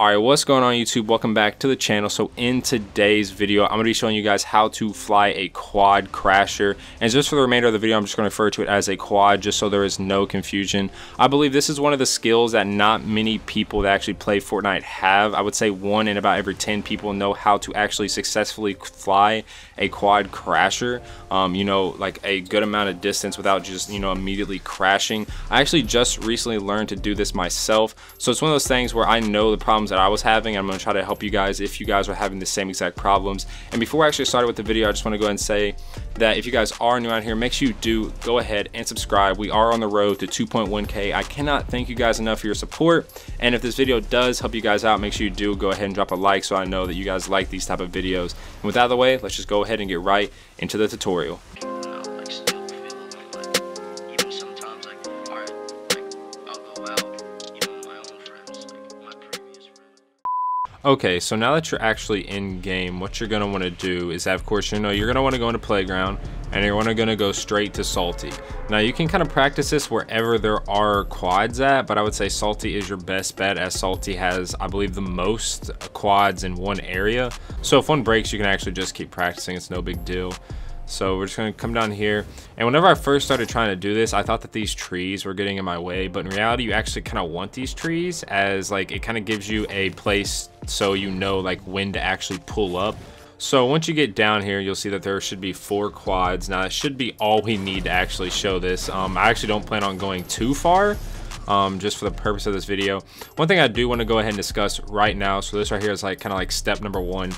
Alright, what's going on YouTube? Welcome back to the channel. So in today's video, I'm going to be showing you guys how to fly a quad crasher. And just for the remainder of the video, I'm just going to refer to it as a quad just so there is no confusion. I believe this is one of the skills that not many people that actually play Fortnite have. I would say 1 in about every 10 people know how to actually successfully fly a quad crasher. You know, like a good amount of distance without just, you know, immediately crashing. I actually just recently learned to do this myself. So it's one of those things where I know the problems that I was having. I'm going to try to help you guys if you guys are having the same exact problems. And before I actually started with the video, I just want to go ahead and say that if you guys are new out here, make sure you do go ahead and subscribe. We are on the road to 2.1K. I cannot thank you guys enough for your support. And if this video does help you guys out, make sure you do go ahead and drop a like so I know that you guys like these type of videos. And with that out of the way, let's just go ahead and get right into the tutorial. Okay, so now that you're actually in game, what you're gonna want to do is that, of course, you know, you're gonna want to go into playground and you're gonna go straight to Salty. Now you can kind of practice this wherever there are quads at, but I would say Salty is your best bet, as Salty has, I believe, the most quads in one area. So if one breaks, you can actually just keep practicing. It's no big deal. So we're just gonna come down here, and whenever I first started trying to do this, I thought that these trees were getting in my way, but in reality you actually kind of want these trees, as like it kind of gives you a place so you know like when to actually pull up. So once you get down here, you'll see that there should be 4 quads. Now that should be all we need to actually show this. I actually don't plan on going too far, just for the purpose of this video. One thing I do want to go ahead and discuss right now, so this right here is like kind of like step number 1.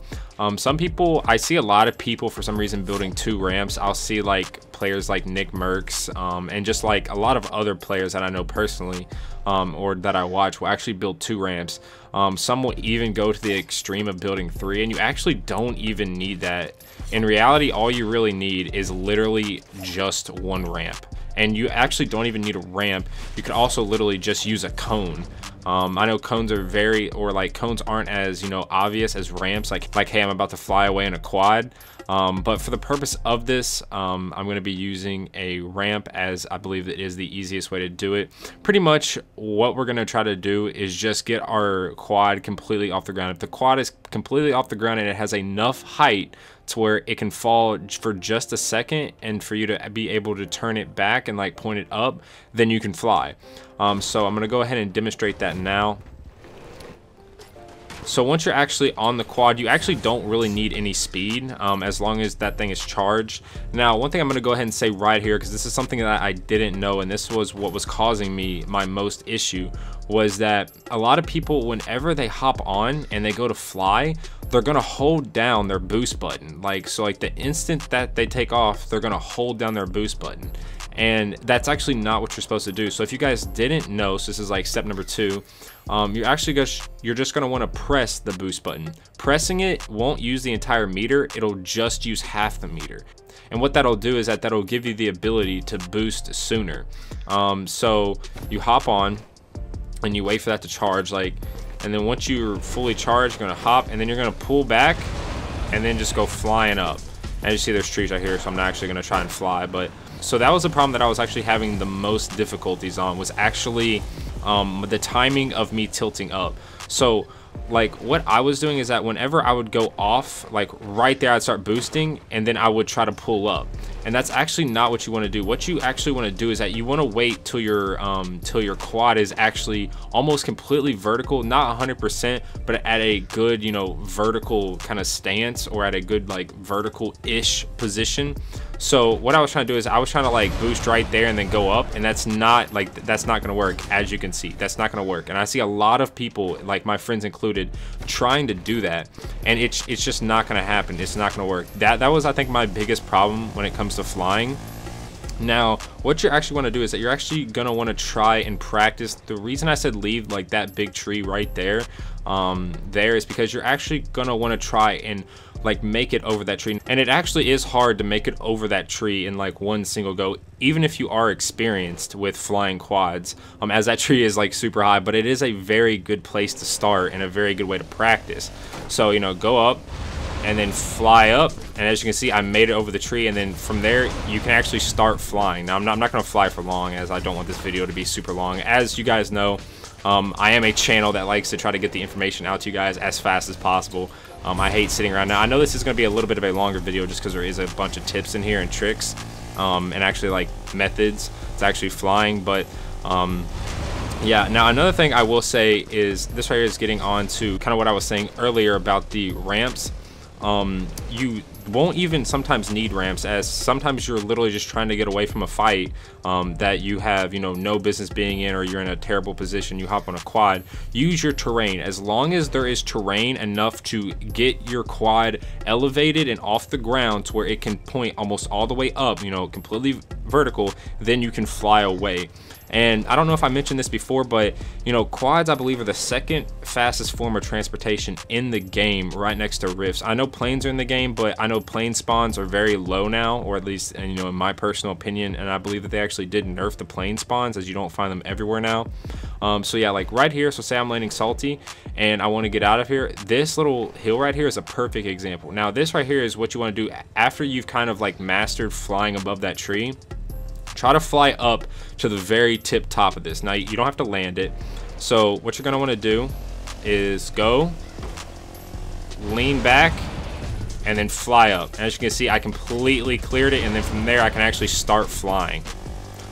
Some people, I see a lot of people for some reason building 2 ramps. I'll see like players like Nick Merckx, and just like a lot of other players that I know personally, or that I watch, will actually build 2 ramps. Some will even go to the extreme of building 3, and you actually don't even need that. In reality, all you really need is literally just 1 ramp. And you actually don't even need a ramp. You could also literally just use a cone. I know cones are cones aren't as, you know, obvious as ramps, like hey, I'm about to fly away in a quad. But for the purpose of this, I'm going to be using a ramp, as I believe it is the easiest way to do it. Pretty much what we're going to try to do is just get our quad completely off the ground. If the quad is completely off the ground and it has enough height to where it can fall for just a second, and for you to be able to turn it back and like point it up, then you can fly. So I'm going to go ahead and demonstrate that now. So once you're actually on the quad, you actually don't really need any speed, as long as that thing is charged. Now, one thing I'm going to go ahead and say right here, because this is something that I didn't know, and this was what was causing me my most issue, was that a lot of people, whenever they hop on and they go to fly, they're going to hold down their boost button. So the instant that they take off, they're going to hold down their boost button. And that's actually not what you're supposed to do. So if you guys didn't know, so this is like step number 2, you're just going to want to press the boost button. Pressing it won't use the entire meter, it'll just use half the meter. And what that'll do is that'll give you the ability to boost sooner. So you hop on and you wait for that to charge, and then once you're fully charged, you're going to hop, and then you're going to pull back and then just go flying up. As you see, there's trees right here, so I'm not actually going to try and fly. But so that was the problem that I was actually having the most difficulties on, was actually the timing of me tilting up. So like what I was doing is that whenever I would go off, like right there, I'd start boosting, and then I would try to pull up. And that's actually not what you want to do. What you actually want to do is that you want to wait till your quad is actually almost completely vertical, not 100%, but at a good, you know, vertical kind of stance, or at a good like vertical-ish position. So what I was trying to do is I was trying to like boost right there and then go up, and that's not gonna work. As you can see, that's not gonna work. And I see a lot of people, like my friends included, trying to do that, and it's just not gonna happen. It's not gonna work. That was, I think, my biggest problem when it comes to flying. Now what you actually want to do is that you're actually going to want to try and practice. The reason I said leave like that big tree right there is because you're actually going to want to try and like make it over that tree. And it actually is hard to make it over that tree in like one single go, even if you are experienced with flying quads, as that tree is like super high. But it is a very good place to start and a very good way to practice. So, you know, go up and then fly up, and as you can see, I made it over the tree, and then from there you can actually start flying. Now I'm not going to fly for long, as I don't want this video to be super long. As you guys know, I am a channel that likes to try to get the information out to you guys as fast as possible. I hate sitting around. Now I know this is going to be a little bit of a longer video just because there is a bunch of tips in here and tricks, and actually like methods to actually flying, but yeah. Now another thing I will say is this right here is getting on to kind of what I was saying earlier about the ramps. You won't even sometimes need ramps, as sometimes you're literally just trying to get away from a fight that you have, you know, no business being in, or you're in a terrible position. You hop on a quad, use your terrain. As long as there is terrain enough to get your quad elevated and off the ground to where it can point almost all the way up, you know, completely vertical, then you can fly away. And I don't know if I mentioned this before, but you know, quads I believe are the second fastest form of transportation in the game, right next to rifts. I know planes are in the game, but I know plane spawns are very low now, or at least, and you know, in my personal opinion, and I believe that they actually did nerf the plane spawns, as you don't find them everywhere now. So yeah, like right here, so say I'm landing salty and I want to get out of here, this little hill right here is a perfect example. Now this right here is what you want to do after you've kind of like mastered flying above that tree. Try to fly up to the very tip top of this. Now you don't have to land it. So what you're gonna want to do is go, lean back, and then fly up. As you can see, I completely cleared it, and then from there I can actually start flying.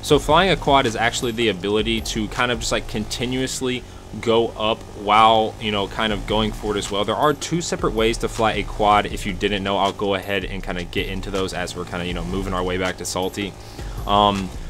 So flying a quad is actually the ability to kind of just like continuously go up while, you know, kind of going forward as well. There are two separate ways to fly a quad. If you didn't know, I'll go ahead and kind of get into those as we're kind of, you know, moving our way back to salty.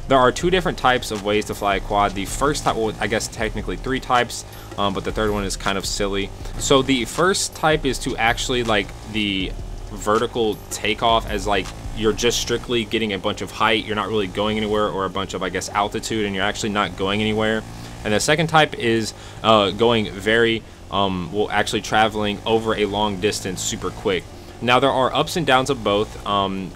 There are two different types of ways to fly a quad. The first type, well, I guess technically three types, but the third one is kind of silly. So the first type is to actually like the vertical takeoff, as like you're just strictly getting a bunch of height, you're not really going anywhere, or a bunch of, I guess, altitude, and you're actually not going anywhere. And the second type is going very, well, actually traveling over a long distance super quick. Now there are ups and downs of both.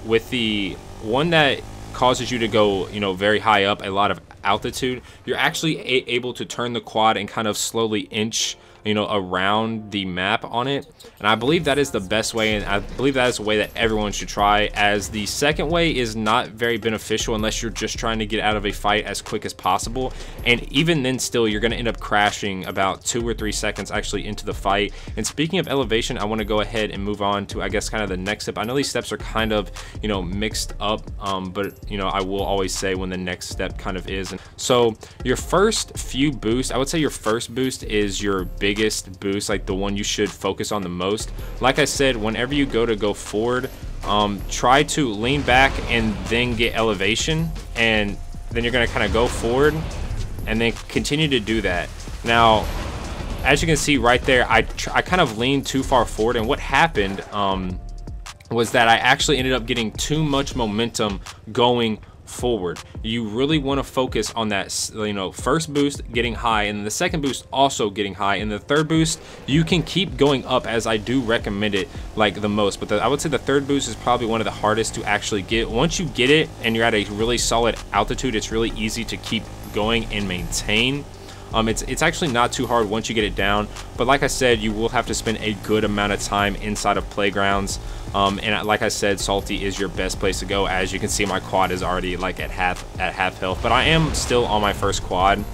With the one that causes you to go, you know, very high up, a lot of altitude, you're actually able to turn the quad and kind of slowly inch, you know, around the map on it. And I believe that is the best way, and I believe that is the way that everyone should try, as the second way is not very beneficial unless you're just trying to get out of a fight as quick as possible. And even then still, you're going to end up crashing about 2 or 3 seconds actually into the fight. And speaking of elevation, I want to go ahead and move on to, I guess, kind of the next step. I know these steps are kind of, you know, mixed up, but you know, I will always say when the next step kind of is. And so your first few boosts, I would say your first boost is your biggest boost, like the one you should focus on the most. Like I said, whenever you go forward, try to lean back and then get elevation, and then you're going to kind of go forward and then continue to do that. Now as you can see right there, I kind of leaned too far forward, and what happened was that I actually ended up getting too much momentum going forward. You really want to focus on that, you know, first boost getting high, and the second boost also getting high, and the third boost you can keep going up, as I do recommend it like the most. But I would say the third boost is probably one of the hardest to actually get. Once you get it and you're at a really solid altitude, it's really easy to keep going and maintain. It's actually not too hard once you get it down, but like I said, you will have to spend a good amount of time inside of playgrounds. And like I said, salty is your best place to go. As you can see, my quad is already like at half health, but I am still on my first quad.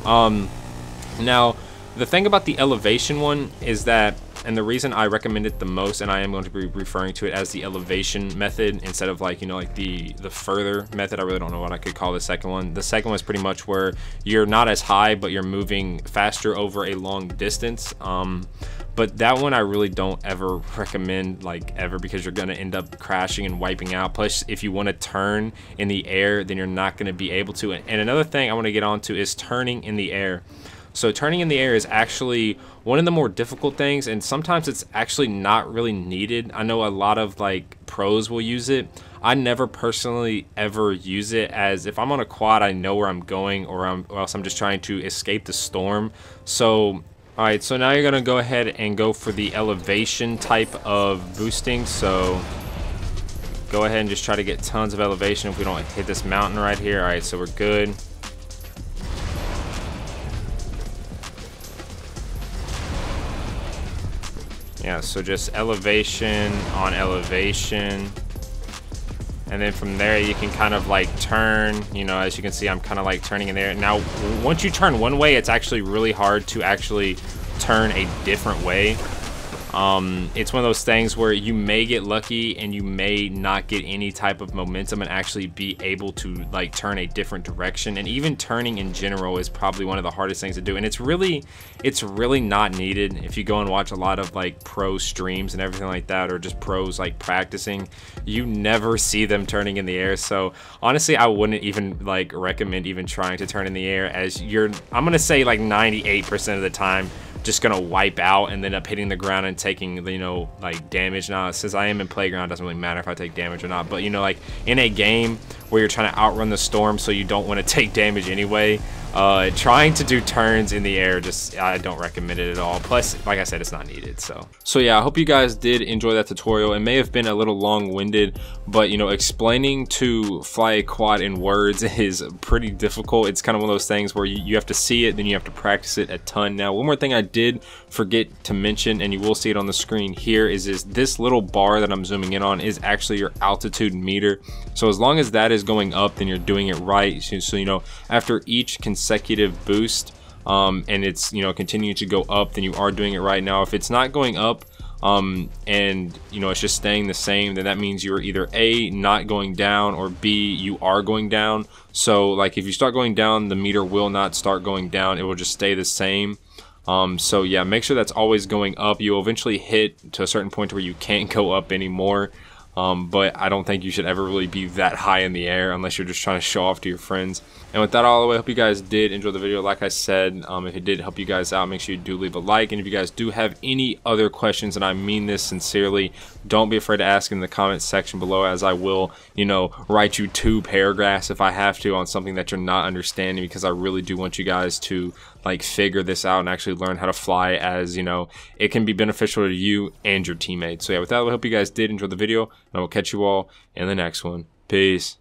Now the thing about the elevation one is that, and the reason I recommend it the most, and I am going to be referring to it as the elevation method instead of, like, you know, like the further method. I really don't know what I could call the second one. The second one is pretty much where you're not as high, but you're moving faster over a long distance. But that one I really don't ever recommend, like, ever, because you're going to end up crashing and wiping out. Plus, if you want to turn in the air, then you're not going to be able to. And another thing I want to get onto is turning in the air. So turning in the air is actually one of the more difficult things, and sometimes it's actually not really needed. I know a lot of like pros will use it. I never personally ever use it, as if I'm on a quad, I know where I'm going, or else I'm just trying to escape the storm. So alright, so now you're gonna go ahead and go for the elevation type of boosting. So go ahead and just try to get tons of elevation if we don't hit this mountain right here. Alright, so we're good. Yeah, so just elevation on elevation. And and then from there you can kind of like turn, you know, as you can see I'm kind of like turning in there. Now once you turn one way, it's actually really hard to actually turn a different way. It's one of those things where you may get lucky and you may not get any type of momentum and actually be able to like turn a different direction. And even turning in general is probably one of the hardest things to do, and it's really not needed. If you go and watch a lot of like pro streams and everything like that, or just pros like practicing, you never see them turning in the air. So honestly, I wouldn't even like recommend even trying to turn in the air, as I'm gonna say like 98% of the time just gonna wipe out and then up hitting the ground and taking, you know, like damage. Now since I am in playground, it doesn't really matter if I take damage or not, but you know, like in a game where you're trying to outrun the storm, so you don't want to take damage anyway, trying to do turns in the air, just I don't recommend it at all. Plus, like I said, it's not needed. So yeah, I hope you guys did enjoy that tutorial. It may have been a little long-winded, but you know, explaining to fly a quad in words is pretty difficult. It's kind of one of those things where you have to see it, then you have to practice it a ton. Now one more thing I did forget to mention, and you will see it on the screen here, is this little bar that I'm zooming in on is actually your altitude meter. So as long as that is going up, then you're doing it right. So you know, after each consecutive boost, and it's, you know, continuing to go up, then you are doing it right. Now if it's not going up, and you know, it's just staying the same, then that means you're either A, not going down, or B, you are going down. So like if you start going down, the meter will not start going down, it will just stay the same. So yeah, make sure that's always going up. You'll eventually hit to a certain point where you can't go up anymore. But I don't think you should ever really be that high in the air unless you're just trying to show off to your friends. And with that all the way, I hope you guys did enjoy the video. Like I said, if it did help you guys out, make sure you do leave a like. And if you guys do have any other questions, and I mean this sincerely, don't be afraid to ask in the comment section below, as I will, you know, write you 2 paragraphs if I have to on something that you're not understanding, because I really do want you guys to like figure this out and actually learn how to fly, as you know, it can be beneficial to you and your teammates. So yeah, with that, I hope you guys did enjoy the video, and I will catch you all in the next one. Peace.